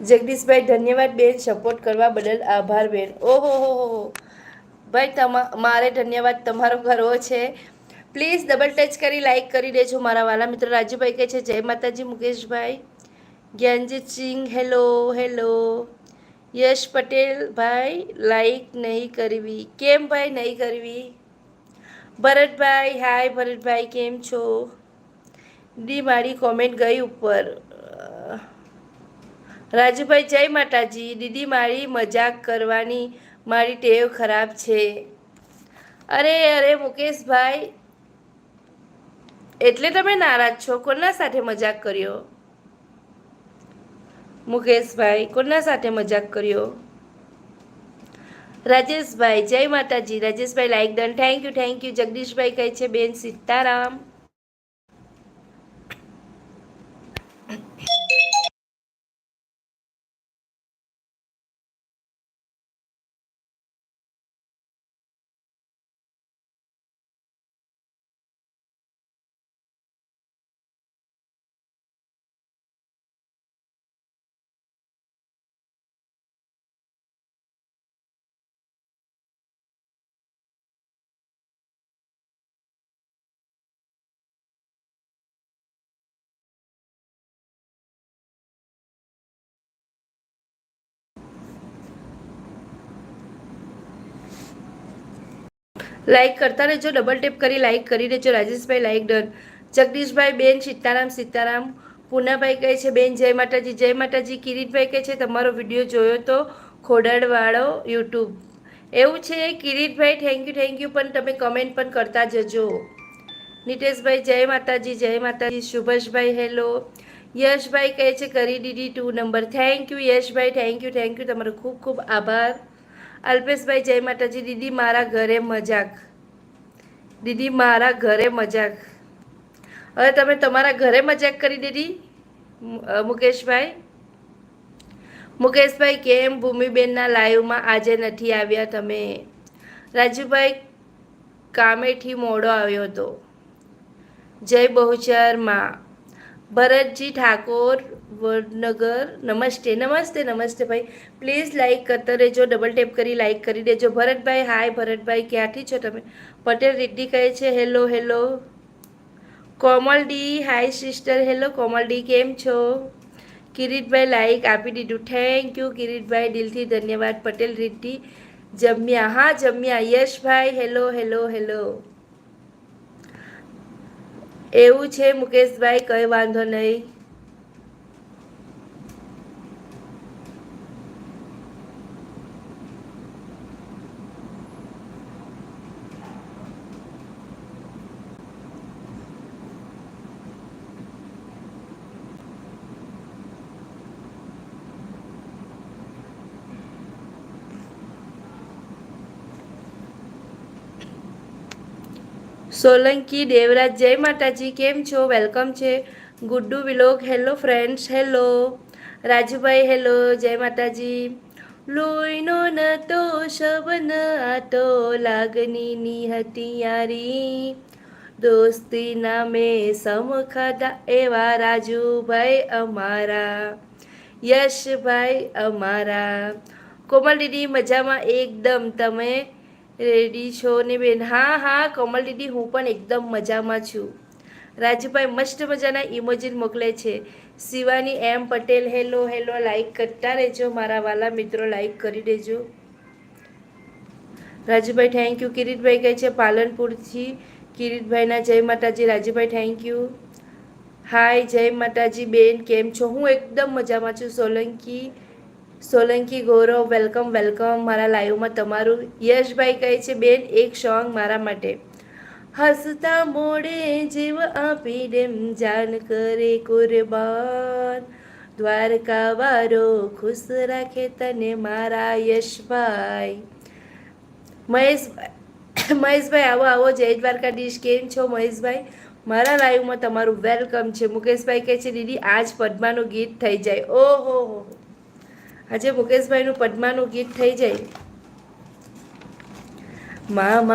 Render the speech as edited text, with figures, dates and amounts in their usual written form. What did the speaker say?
જગદીશભાઈ ધન્યવાદ બેન, સપોર્ટ કરવા બદલ આભાર બેન. ઓહો હો ભાઈ, મારે ધન્યવાદ તમારો કરવો છે. પ્લીઝ ડબલ ટચ કરી લાઈક કરી દેજો મારા વાલા મિત્રો. રાજુભાઈ કહે છે જય માતાજી. મુકેશભાઈ, જ્ઞાનજીત સિંહ હેલો હેલો. યશ પટેલ ભાઈ લાઈક નહીં કરવી કેમ ભાઈ નહીં કરવી? ભરતભાઈ હાય ભરતભાઈ કેમ છો? દી મારી કોમેન્ટ ગઈ ઉપર. રાજુભાઈ જય માતાજી. દીદી મારી મજાક કરવાની મારી ટેવ ખરાબ છે. અરે અરે મુકેશભાઈ, એટલે તમે નારાજ છો? કોના સાથે મજાક કર્યો મુકેશભાઈ? કોના સાથે મજાક કર્યો? રાજેશભાઈ જય માતાજી. રાજેશભાઈ like done. Thank you thank you. જગદીશભાઈ કહે છે બેન સીતારામ. લાઈક કરતા રહેજો, ડબલ ટેપ કરી લાઈક કરી દેજો. Rajeshbhai like done. જગદીશભાઈ બેન સીતારામ સીતારામ. પૂનાભાઈ કહે છે બેન જય માતાજી જય માતાજી. કિરીટભાઈ કહે છે તમારો વિડીયો જોયો તો ખોડલવાળો યુટ્યુબ. એવું છે કિરીટભાઈ, થેન્ક યુ. પણ તમે કમેન્ટ પણ કરતા જજો. નિતેશભાઈ જય માતાજી જય માતાજી. સુભાષભાઈ હેલો. યશભાઈ કહે છે કરી દીધી 2 નંબર. થેન્ક યુ યશભાઈ, થેન્ક યુ. તમારો ખૂબ ખૂબ આભાર. અલ્પેશભાઈ જય માતાજી. દીદી મારા ઘરે મજાક. દીદી મારા ઘરે મજાક. હવે તમે તમારા ઘરે મજાક કરી દીધી મુકેશભાઈ. મુકેશભાઈ કેમ ભૂમિબેનના લાઈવમાં આજે નથી આવ્યા તમે? રાજુભાઈ કામેથી મોડો આવ્યો હતો. જય બહુચરમાં. ભરતજી ઠાકોર વડનગર નમસ્તે નમસ્તે નમસ્તે ભાઈ. પ્લીઝ લાઈક કરતા રહેજો, ડબલ ટેપ કરી લાઈક કરી દેજો. ભરતભાઈ હાય ભરતભાઈ, ક્યાંથી છો તમે? પટેલ રીતિ કહે છે હેલો હેલો. કોમલ ડી હાય સિસ્ટર હેલો કોમલ ડી કેમ છો? કિરીટભાઈ લાઈક આપી દીધું. થેન્ક યુ કિરીટભાઈ, દિલથી ધન્યવાદ. પટેલ રીતિ જમ્યા? હા જમ્યા. યશભાઈ હેલો હેલો હેલો. એવું છે મુકેશભાઈ, કંઈ વાંધો નહીં. સોલંકી દેવરાજ જય માતાજી કેમ છો? વેલકમ છે. ગુડ્ડુ વિલોક હેલો ફ્રેન્ડ્સ હેલો. રાજુભાઈ હેલો જય માતાજી. લોહીનો નતો શબન આતો લાગણીની હતી યારી, દોસ્તી નામે સમ ખાધા એવા રાજુભાઈ અમારા, યશભાઈ અમારા. કોમલ દીદી મજામાં એકદમ. તમે રેડી છો ને બેન? હા કોમલ દીદી હું પણ એકદમ મજામાં છું. રાજુભાઈ મસ્ત મજાના ઇમોજી મોકલે છે. શિવાની એમ પટેલ હેલો હેલો. લાઈક કરતા રહેજો મારા વાલા મિત્રો, લાઈક કરી દેજો. Rajubhai thank you. કિરીટભાઈ કહે છે પાલનપુરથી. કિરીટભાઈના જય માતાજી. Rajubhai thank you. હાય જય માતાજી બેન કેમ છો? હું એકદમ મજામાં છું. સોલંકી ગૌરવ વેલકમ મારા લાઈવમાં તમારું. યશભાઈ કહે છે બેન એક સોંગ મારા માટે. હસતા મોડે જીવ આપી દેમ જાન કરે કુરબાન, દ્વારકા વારો ખુશ રાખે તને મારા યશભાઈ. મહેશભાઈ આવો જય દ્વારકાધીશ કેમ છો મહેશભાઈ? મારા લાઈવમાં તમારું વેલકમ છે. મુકેશભાઈ કહે છે દીદી આજ પદ્માનું ગીત થઈ જાય. ઓહો આજે મુકેશભાઈનું પદ્માનું ગીત થઈ જાય. મામા